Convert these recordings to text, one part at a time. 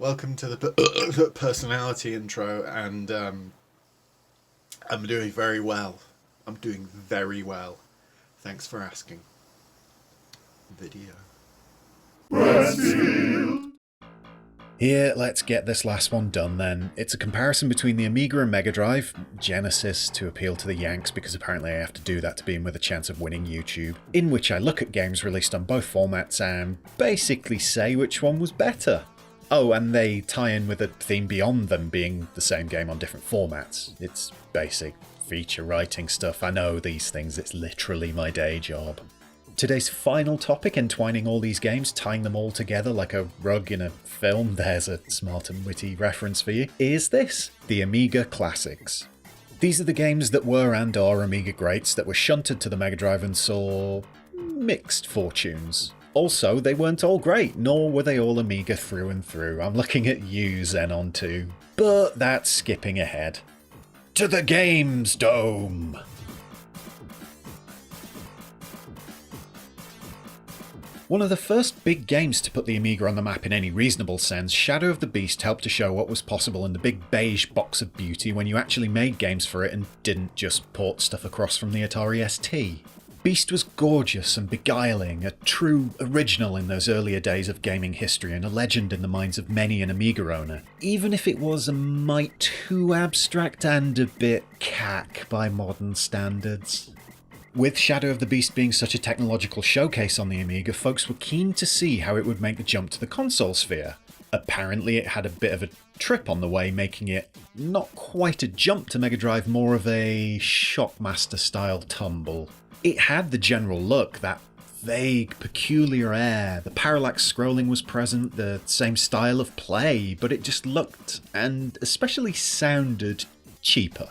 welcome to the personality intro, and I'm doing very well. I'm doing very well. Thanks for asking. Video. Here, let's get this last one done then. It's a comparison between the Amiga and Mega Drive, Genesis to appeal to the Yanks because apparently I have to do that to be in with a chance of winning YouTube, in which I look at games released on both formats and basically say which one was better. Oh, and they tie in with a theme beyond them being the same game on different formats. It's basic feature writing stuff. I know these things, it's literally my day job. Today's final topic, entwining all these games, tying them all together like a rug in a film, there's a smart and witty reference for you, is this, the Amiga Classics. These are the games that were and are Amiga greats that were shunted to the Mega Drive and saw mixed fortunes. Also, they weren't all great, nor were they all Amiga through and through. I'm looking at you, Xenon 2. But that's skipping ahead. To the Games Dome! One of the first big games to put the Amiga on the map in any reasonable sense, Shadow of the Beast helped to show what was possible in the big beige box of beauty when you actually made games for it and didn't just port stuff across from the Atari ST. Beast was gorgeous and beguiling, a true original in those earlier days of gaming history and a legend in the minds of many an Amiga owner, even if it was a mite too abstract and a bit cack by modern standards. With Shadow of the Beast being such a technological showcase on the Amiga, folks were keen to see how it would make the jump to the console sphere. Apparently it had a bit of a trip on the way, making it not quite a jump to Mega Drive, more of a Shockmaster-style tumble. It had the general look, that vague, peculiar air, the parallax scrolling was present, the same style of play, but it just looked, and especially sounded, cheaper.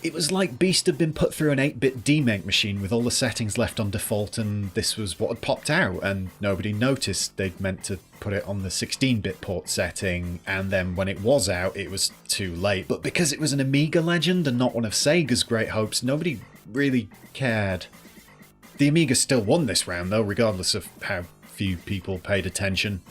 It was like Beast had been put through an 8-bit demake machine with all the settings left on default, and this was what had popped out, and nobody noticed they'd meant to put it on the 16-bit port setting, and then when it was out, it was too late. But because it was an Amiga legend and not one of Sega's great hopes, nobody really cared. The Amiga still won this round though, regardless of how few people paid attention.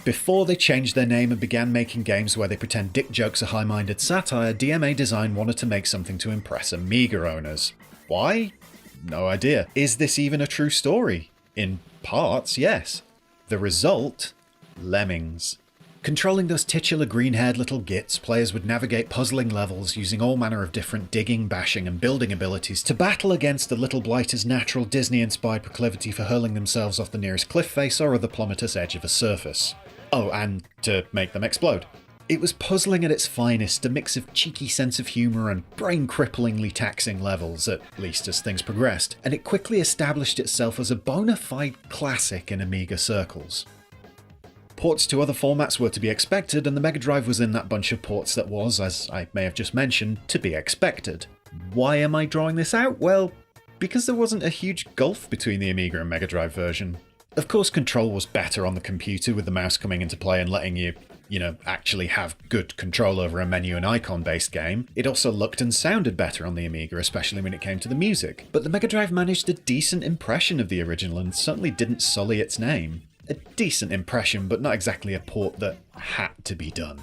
Before they changed their name and began making games where they pretend dick jokes are high-minded satire, DMA Design wanted to make something to impress Amiga owners. Why? No idea. Is this even a true story? In parts, yes. The result? Lemmings. Controlling those titular green-haired little gits, players would navigate puzzling levels using all manner of different digging, bashing and building abilities to battle against the little blighter's natural Disney-inspired proclivity for hurling themselves off the nearest cliff face or other plummetous edge of a surface. Oh, and to make them explode. It was puzzling at its finest, a mix of cheeky sense of humour and brain-cripplingly taxing levels, at least as things progressed, and it quickly established itself as a bona fide classic in Amiga circles. Ports to other formats were to be expected, and the Mega Drive was in that bunch of ports that was, as I may have just mentioned, to be expected. Why am I drawing this out? Well, because there wasn't a huge gulf between the Amiga and Mega Drive version. Of course, control was better on the computer with the mouse coming into play and letting you, actually have good control over a menu and icon-based game. It also looked and sounded better on the Amiga, especially when it came to the music. But the Mega Drive managed a decent impression of the original and certainly didn't sully its name. A decent impression, but not exactly a port that had to be done.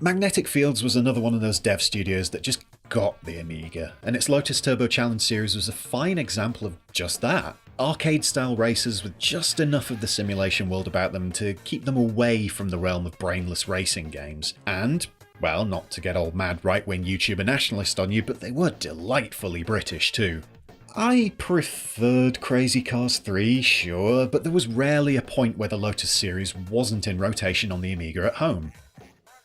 Magnetic Fields was another one of those dev studios that just got the Amiga, and its Lotus Turbo Challenge series was a fine example of just that. Arcade-style racers with just enough of the simulation world about them to keep them away from the realm of brainless racing games. And, well, not to get all mad right-wing YouTuber nationalist on you, but they were delightfully British too. I preferred Crazy Cars 3, sure, but there was rarely a point where the Lotus series wasn't in rotation on the Amiga at home.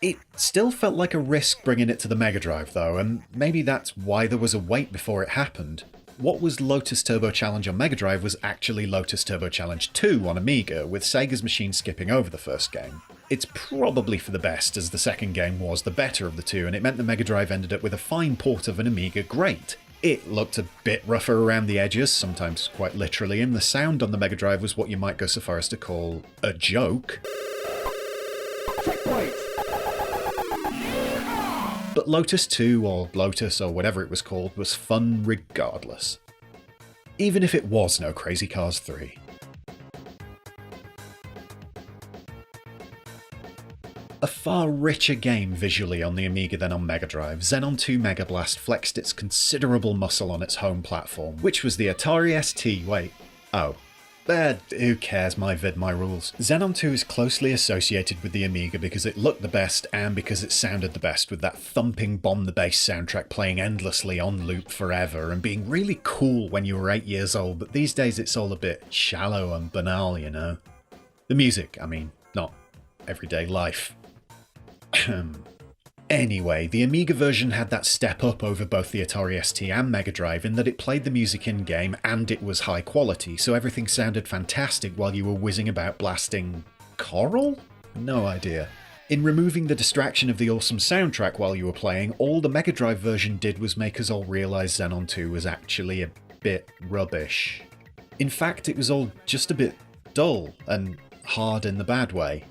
It still felt like a risk bringing it to the Mega Drive though, and maybe that's why there was a wait before it happened. What was Lotus Turbo Challenge on Mega Drive was actually Lotus Turbo Challenge 2 on Amiga, with Sega's machine skipping over the first game. It's probably for the best, as the second game was the better of the two, and it meant the Mega Drive ended up with a fine port of an Amiga great. It looked a bit rougher around the edges, sometimes quite literally, and the sound on the Mega Drive was what you might go so far as to call a joke. But Lotus 2, or Lotus, or whatever it was called, was fun regardless. Even if it was no Crazy Cars 3. A far richer game visually on the Amiga than on Mega Drive, Xenon 2 Mega Blast flexed its considerable muscle on its home platform, which was the Atari ST. Who cares, my vid, my rules. Xenon 2 is closely associated with the Amiga because it looked the best and because it sounded the best, with that thumping Bomb the Bass soundtrack playing endlessly on loop forever and being really cool when you were 8 years old, but these days it's all a bit shallow and banal, you know? The music, I mean, not everyday life. Anyway, the Amiga version had that step up over both the Atari ST and Mega Drive in that it played the music in-game and it was high quality, so everything sounded fantastic while you were whizzing about blasting coral? No idea. In removing the distraction of the awesome soundtrack while you were playing, all the Mega Drive version did was make us all realise Xenon 2 was actually a bit rubbish. In fact, it was all just a bit dull, and hard in the bad way.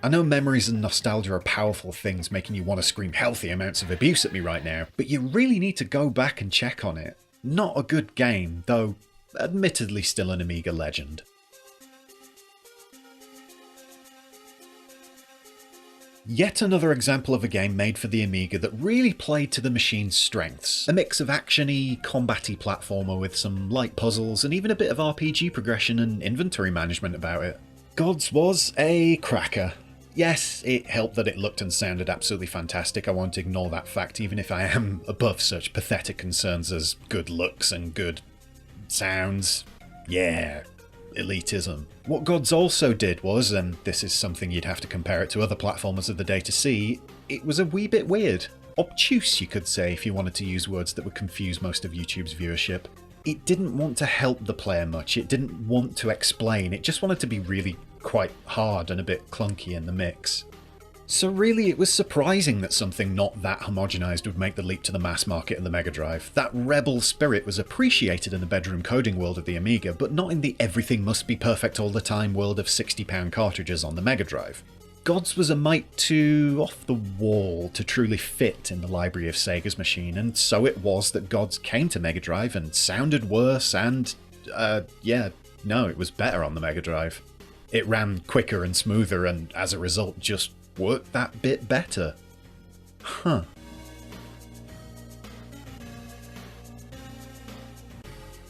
I know memories and nostalgia are powerful things making you want to scream healthy amounts of abuse at me right now, but you really need to go back and check on it. Not a good game, though admittedly still an Amiga legend. Yet another example of a game made for the Amiga that really played to the machine's strengths. A mix of action-y, combat-y platformer with some light puzzles and even a bit of RPG progression and inventory management about it. Gods was a cracker. Yes, it helped that it looked and sounded absolutely fantastic, I won't ignore that fact, even if I am above such pathetic concerns as good looks and good sounds. Yeah, elitism. What Gods also did was, and this is something you'd have to compare it to other platformers of the day to see, it was a wee bit weird. Obtuse, you could say, if you wanted to use words that would confuse most of YouTube's viewership. It didn't want to help the player much, it didn't want to explain, it just wanted to be really quite hard and a bit clunky in the mix. So really it was surprising that something not that homogenised would make the leap to the mass market of the Mega Drive. That rebel spirit was appreciated in the bedroom coding world of the Amiga, but not in the everything must be perfect all the time world of £60 cartridges on the Mega Drive. Gods was a mite too off the wall to truly fit in the library of Sega's machine, and so it was that Gods came to Mega Drive and sounded worse and, it was better on the Mega Drive. It ran quicker and smoother and, as a result, just worked that bit better. Huh.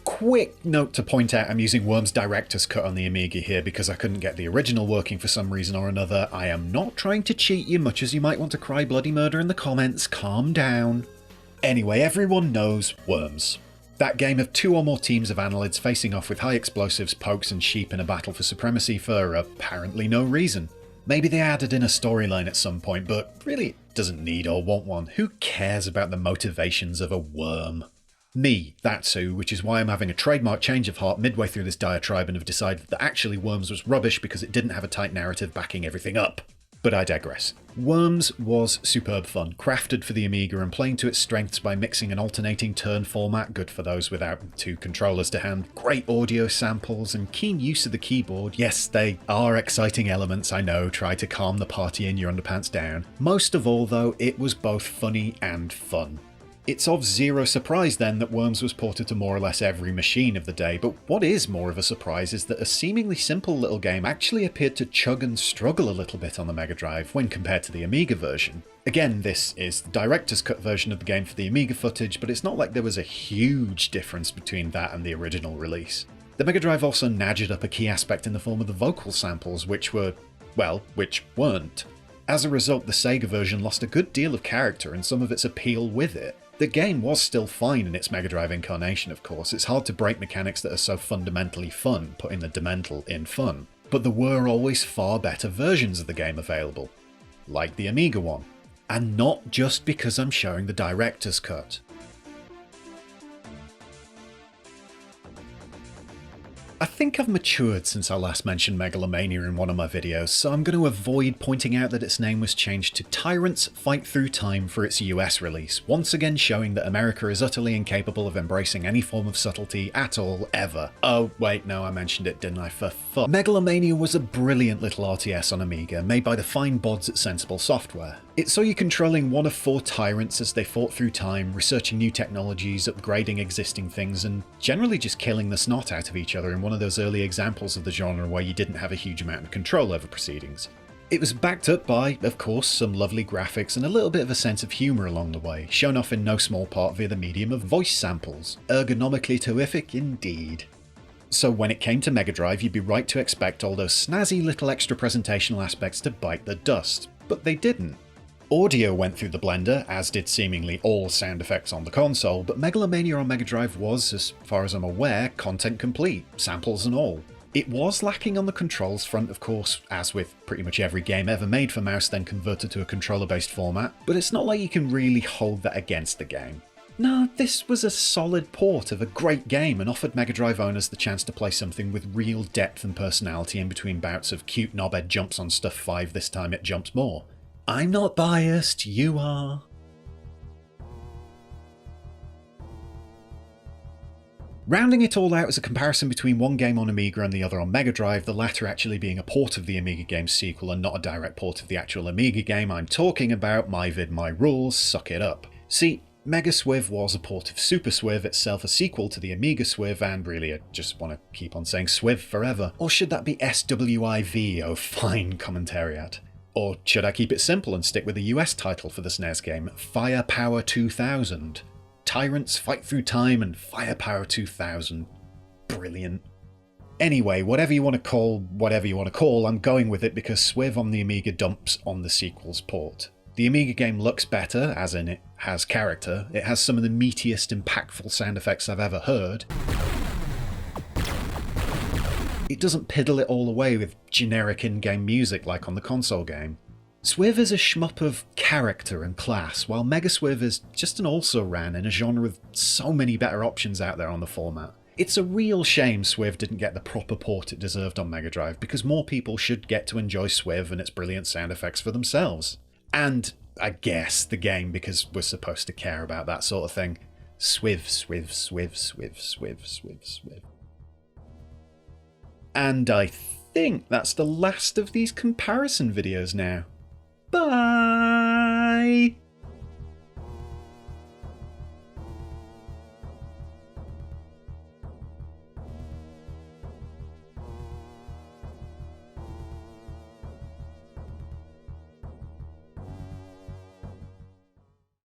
Quick note to point out I'm using Worm's Director's Cut on the Amiga here because I couldn't get the original working for some reason or another. I am not trying to cheat you much as you might want to cry bloody murder in the comments. Calm down. Anyway, everyone knows Worms. That game of two or more teams of annelids facing off with high explosives, pokes and sheep in a battle for supremacy for apparently no reason. Maybe they added in a storyline at some point, but really it doesn't need or want one. Who cares about the motivations of a worm? Me, that's who, which is why I'm having a trademark change of heart midway through this diatribe and have decided that actually Worms was rubbish because it didn't have a tight narrative backing everything up. But I digress. Worms was superb fun, crafted for the Amiga and playing to its strengths by mixing an alternating turn format, good for those without two controllers to hand, great audio samples and keen use of the keyboard. Yes, they are exciting elements, I know, try to calm the party in your underpants down. Most of all though, it was both funny and fun. It's of zero surprise then that Worms was ported to more or less every machine of the day, but what is more of a surprise is that a seemingly simple little game actually appeared to chug and struggle a little bit on the Mega Drive when compared to the Amiga version. Again, this is the director's cut version of the game for the Amiga footage, but it's not like there was a huge difference between that and the original release. The Mega Drive also nudged up a key aspect in the form of the vocal samples, which weren't. As a result, the Sega version lost a good deal of character and some of its appeal with it. The game was still fine in its Mega Drive incarnation, of course. It's hard to break mechanics that are so fundamentally fun, putting the demental in fun. But there were always far better versions of the game available, like the Amiga one. And not just because I'm showing the director's cut. I think I've matured since I last mentioned Megalomania in one of my videos, so I'm going to avoid pointing out that its name was changed to Tyrants Fight Through Time for its US release, once again showing that America is utterly incapable of embracing any form of subtlety at all, ever. Oh, wait, no, I mentioned it, didn't I? For fuck. Megalomania was a brilliant little RTS on Amiga, made by the fine bods at Sensible Software. It saw you controlling one of 4 tyrants as they fought through time, researching new technologies, upgrading existing things, and generally just killing the snot out of each other in one of those early examples of the genre where you didn't have a huge amount of control over proceedings. It was backed up by, of course, some lovely graphics and a little bit of a sense of humour along the way, shown off in no small part via the medium of voice samples. Ergonomically terrific indeed. So when it came to Mega Drive, you'd be right to expect all those snazzy little extra presentational aspects to bite the dust, but they didn't. Audio went through the blender, as did seemingly all sound effects on the console, but Megalomania on Mega Drive was, as far as I'm aware, content complete, samples and all. It was lacking on the controls front, of course, as with pretty much every game ever made for mouse then converted to a controller-based format, but it's not like you can really hold that against the game. No, this was a solid port of a great game and offered Mega Drive owners the chance to play something with real depth and personality in between bouts of cute knobhead jumps on Stuff 5 this time it jumps more. I'm not biased, you are. Rounding it all out is a comparison between one game on Amiga and the other on Mega Drive, the latter actually being a port of the Amiga game's sequel and not a direct port of the actual Amiga game I'm talking about. My vid, my rules, suck it up. See, Mega Swiv was a port of Super Swiv, itself a sequel to the Amiga Swiv, and really I just want to keep on saying Swiv forever. Or should that be SWIV? Oh, fine commentariat. Or should I keep it simple and stick with the US title for the SNES game, Firepower 2000? Tyrants fight through time and Firepower 2000. Brilliant. Anyway, whatever you want to call, I'm going with it because Swiv on the Amiga dumps on the sequel's port. The Amiga game looks better, as in it has character, it has some of the meatiest, impactful sound effects I've ever heard. It doesn't piddle it all away with generic in-game music like on the console game. Swiv is a shmup of character and class, while Mega Swiv is just an also-ran in a genre with so many better options out there on the format. It's a real shame Swiv didn't get the proper port it deserved on Mega Drive, because more people should get to enjoy Swiv and its brilliant sound effects for themselves. And, I guess, the game, because we're supposed to care about that sort of thing. Swiv, Swiv, Swiv, Swiv, Swiv, Swiv, Swiv. And I think that's the last of these comparison videos now. Bye!